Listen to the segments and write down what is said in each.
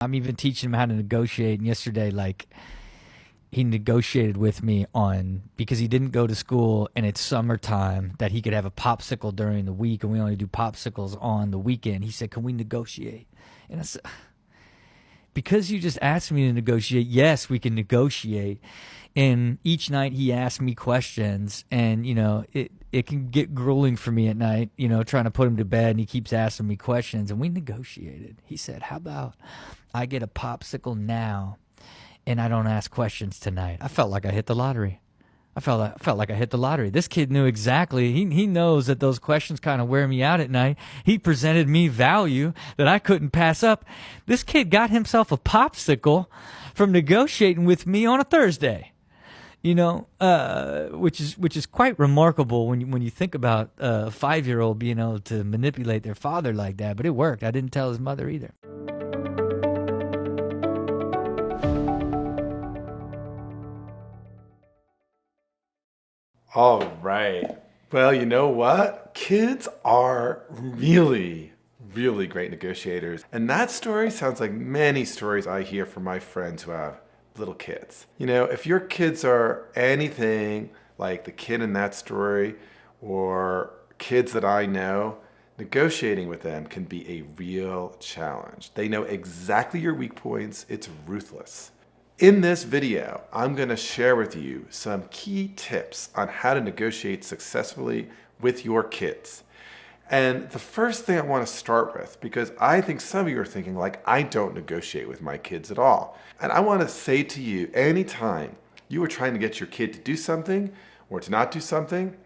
I'm even teaching him how to negotiate. And yesterday, like, he negotiated with me on because he didn't go to school and it's summertime that he could have a popsicle during the week and we only do popsicles on the weekend. He said, "Can we negotiate?" And I said, "Because you just asked me to negotiate, yes, we can negotiate." And each night he asked me questions, and it can get grueling for me at night, trying to put him to bed, and he keeps asking me questions, and we negotiated. He said, "How about I get a popsicle now and I don't ask questions tonight?" I felt like I hit the lottery. I felt like I hit the lottery. This kid knew exactly. He knows that those questions kind of wear me out at night. He presented me value that I couldn't pass up. This kid got himself a popsicle from negotiating with me on a Thursday. Which is quite remarkable when you think about a 5-year-old being able to manipulate their father like that. But it worked. I didn't tell his mother either. All right. Well, you know what? Kids are really, really great negotiators. And that story sounds like many stories I hear from my friends who have little kids. If your kids are anything like the kid in that story or kids that I know, negotiating with them can be a real challenge. They know exactly your weak points. It's ruthless. In this video, I'm going to share with you some key tips on how to negotiate successfully with your kids. And the first thing I want to start with, because I think some of you are thinking like, I don't negotiate with my kids at all. And I want to say to you, anytime you are trying to get your kid to do something or to not do something,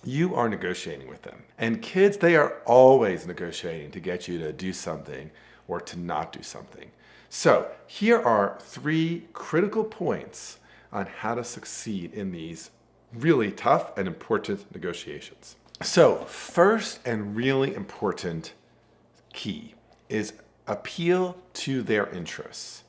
you are negotiating with them. And kids, they are always negotiating to get you to do something or to not do something. So here are 3 critical points on how to succeed in these really tough and important negotiations. So first and really important key is appeal to their interests.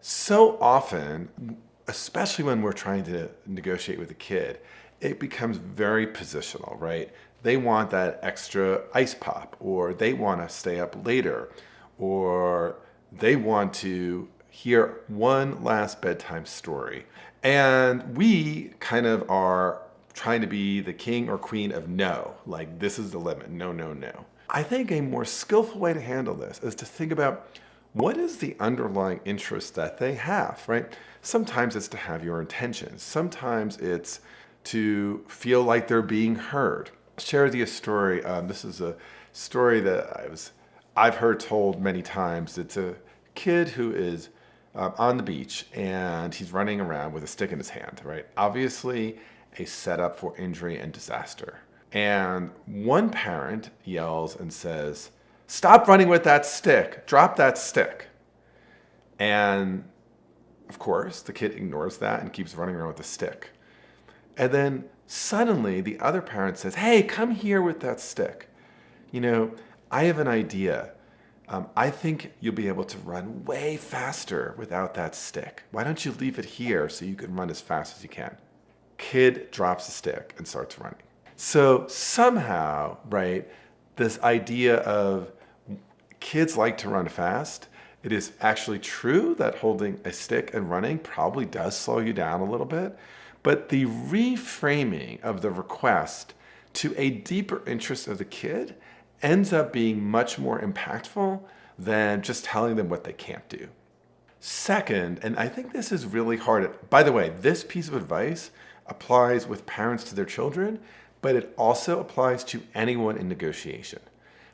So often, especially when we're trying to negotiate with a kid, it becomes very positional, right? They want that extra ice pop, or they want to stay up later, or they want to hear one last bedtime story. And we kind of are trying to be the king or queen of no, like this is the limit, no, no, no. I think a more skillful way to handle this is to think about what is the underlying interest that they have, right? Sometimes it's to have your intentions. Sometimes it's to feel like they're being heard. I'll share with you a story. This is a story that I've heard told many times. It's a kid who is on the beach and he's running around with a stick in his hand, right? Obviously a setup for injury and disaster. And one parent yells and says, "Stop running with that stick, drop that stick." And of course, the kid ignores that and keeps running around with the stick. And then suddenly the other parent says, "Hey, come here with that stick. I have an idea. I think you'll be able to run way faster without that stick. Why don't you leave it here so you can run as fast as you can?" Kid drops the stick and starts running. So somehow, right, this idea of kids like to run fast, it is actually true that holding a stick and running probably does slow you down a little bit. But the reframing of the request to a deeper interest of the kid ends up being much more impactful than just telling them what they can't do. Second, and I think this is really hard. By the way, this piece of advice applies with parents to their children, but it also applies to anyone in negotiation,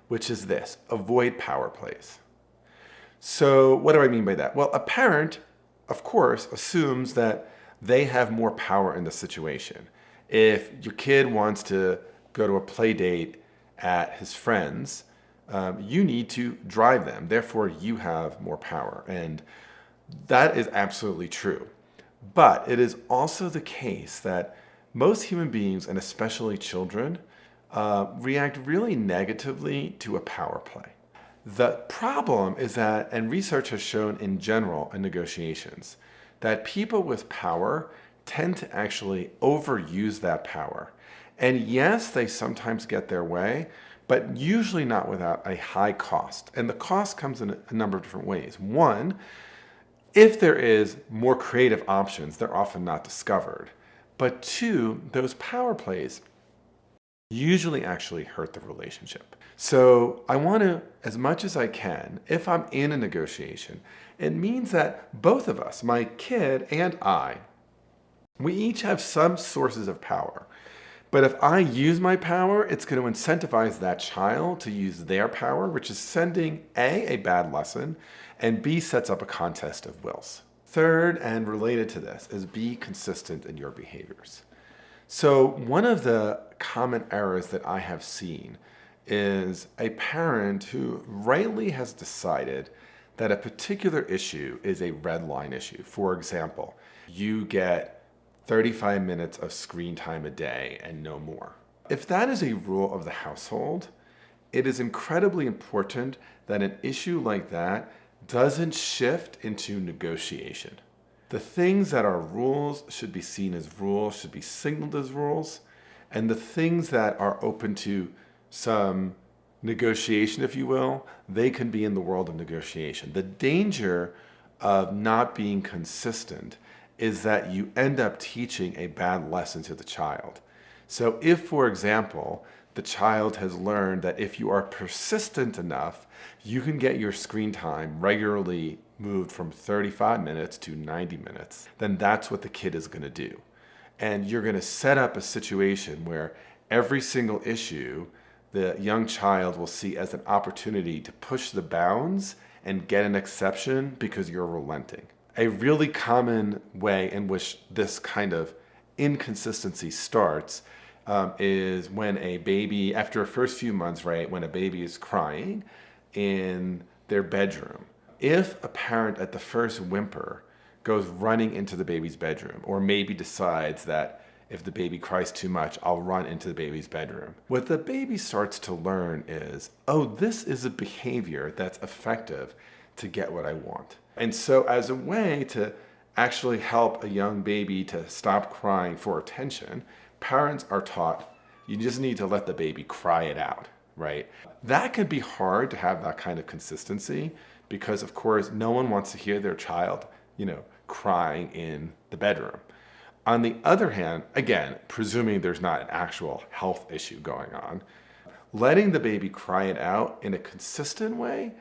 which is this: avoid power plays. So what do I mean by that? Well, a parent, of course, assumes that they have more power in the situation. If your kid wants to go to a play date at his friend's, you need to drive them. Therefore, you have more power. And that is absolutely true. But it is also the case that most human beings, and especially children, react really negatively to a power play. The problem is that, and research has shown in general in negotiations, that people with power tend to actually overuse that power. And yes, they sometimes get their way, but usually not without a high cost. And the cost comes in a number of different ways. One, if there is more creative options, they're often not discovered. But two, those power plays usually actually hurt the relationship. So I want to, as much as I can, if I'm in a negotiation, it means that both of us, my kid and I, we each have some sources of power. But if I use my power, it's going to incentivize that child to use their power, which is sending A, a bad lesson, and B, sets up a contest of wills. Third, and related to this, is be consistent in your behaviors. So one of the common errors that I have seen is a parent who rightly has decided that a particular issue is a red line issue. For example, you get 35 minutes of screen time a day and no more. If that is a rule of the household, it is incredibly important that an issue like that doesn't shift into negotiation. The things that are rules should be seen as rules, should be signaled as rules, and the things that are open to some negotiation, if you will, they can be in the world of negotiation. The danger of not being consistent is that you end up teaching a bad lesson to the child. So if, for example, the child has learned that if you are persistent enough, you can get your screen time regularly moved from 35 minutes to 90 minutes, then that's what the kid is going to do. And you're going to set up a situation where every single issue the young child will see as an opportunity to push the bounds and get an exception because you're relenting. A really common way in which this kind of inconsistency starts is when a baby, after the first few months, right, when a baby is crying in their bedroom. If a parent at the first whimper goes running into the baby's bedroom, or maybe decides that if the baby cries too much, I'll run into the baby's bedroom. What the baby starts to learn is, oh, this is a behavior that's effective to get what I want. And so as a way to actually help a young baby to stop crying for attention, parents are taught you just need to let the baby cry it out, right? That can be hard to have that kind of consistency because, of course, no one wants to hear their child, crying in the bedroom. On the other hand, again, presuming there's not an actual health issue going on, letting the baby cry it out in a consistent way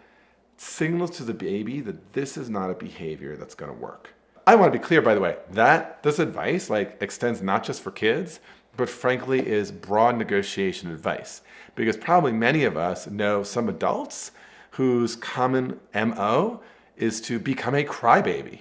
signals to the baby that this is not a behavior that's going to work. I want to be clear, by the way, that this advice extends not just for kids, but frankly is broad negotiation advice. Because probably many of us know some adults whose common MO is to become a crybaby.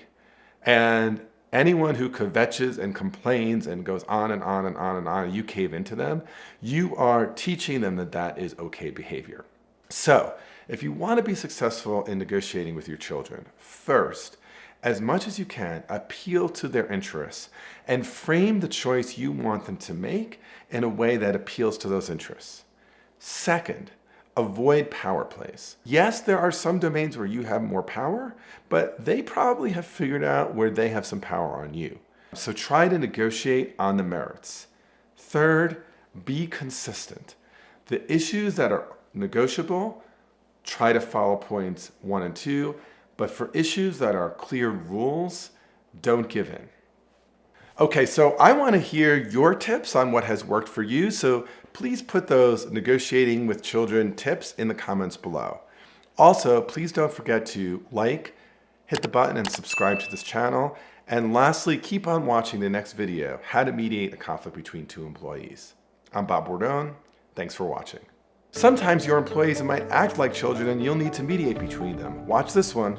And anyone who kvetches and complains and goes on and on and on and on, and you cave into them, you are teaching them that that is okay behavior. So, if you want to be successful in negotiating with your children, first, as much as you can, appeal to their interests and frame the choice you want them to make in a way that appeals to those interests. Second, avoid power plays. Yes, there are some domains where you have more power, but they probably have figured out where they have some power on you. So try to negotiate on the merits. Third, be consistent. The issues that are negotiable, try to follow points 1 and 2, but for issues that are clear rules, don't give in. Okay, so I want to hear your tips on what has worked for you, so please put those negotiating with children tips in the comments below. Also, please don't forget to hit the button and subscribe to this channel. And lastly, keep on watching the next video, How to Mediate a Conflict Between Two Employees. I'm Bob Bordone. Thanks for watching. Sometimes your employees might act like children and you'll need to mediate between them. Watch this one.